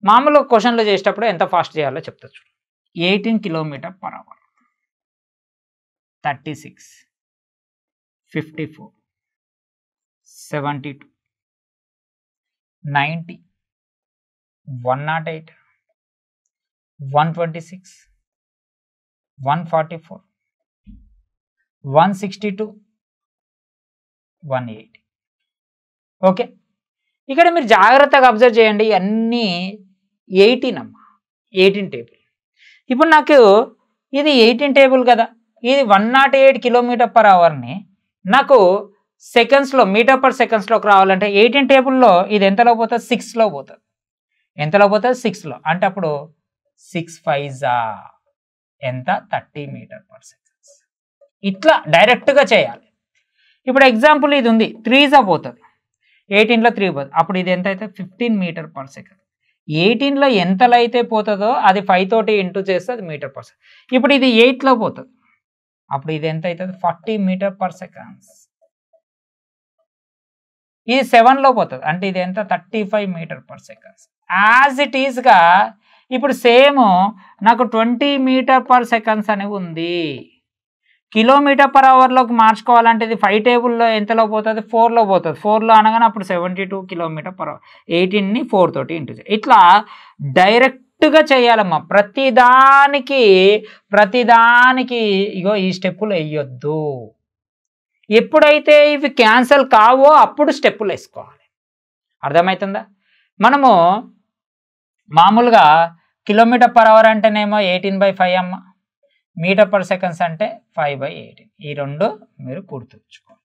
మామూలుగా క్వశ్చన్లు చేసేటప్పుడు ఎంత ఫాస్ట్ చేయాలో చెప్తా చూడు. 18 km/h, 36, 54, 72, 90, 108, 126, 144, 162, 180. ఓకే, ఇక్కడ మీరు జాగ్రత్తగా అబ్జర్వ్ చేయండి, అన్నీ 18 అమ్మా, 18 టేబుల్. ఇప్పుడు నాకు ఇది 18 టేబుల్ కదా, ఇది 108 km/hని నాకు సెకండ్స్లో మీటర్/సెకండ్స్లోకి రావాలంటే 18 టేబుల్లో ఇది ఎంతలో పోతుంది? 6లో పోతుంది. ఎంతలో పోతుంది? 6లో. అంటే అప్పుడు 6 5 ఎంత? 30 m/s. ఇట్లా డైరెక్ట్గా చేయాలి. ఇప్పుడు ఎగ్జాంపుల్ ఇది ఉంది, 3 పోతుంది, 18లో 3 పోతుంది, అప్పుడు ఇది ఎంత అయితే 15 m/s. 18లో ఎంతలో అయితే పోతుందో అది 5 తోటి ఇంటూ చేస్తే అది మీటర్/s. ఇప్పుడు ఇది 8లో పోతుంది, అప్పుడు ఇది ఎంత అవుతుంది? 40 m/s. ఇది 7లో పోతుంది, అంటే ఇది ఎంత? 35 m/s. యాజ్ ఇట్ ఈస్గా ఇప్పుడు సేమ్ నాకు 20 m/s అని ఉంది. km/hలోకి మార్చుకోవాలంటే ఇది 5 టేబుల్లో ఎంతలో పోతుంది? 4లో పోతుంది. 4లో అనగానే అప్పుడు 72 km/h. 18ని 4 తోటి ఇంటూ చేయాలి. ఇట్లా డైరెక్ట్గా చేయాలమ్మా. ప్రతిదానికి ఇగో ఈ స్టెప్పులు వేయొద్దు. ఎప్పుడైతే ఇవి క్యాన్సల్ కావో అప్పుడు స్టెప్పులు వేసుకోవాలి. అర్థమవుతుందా? మనము మామూలుగా km/h అంటేనేమో 18/5 అమ్మ, మీటర్/s అంటే 5/18. ఈ రెండు మీరు గుర్తుంచుకోవాలి.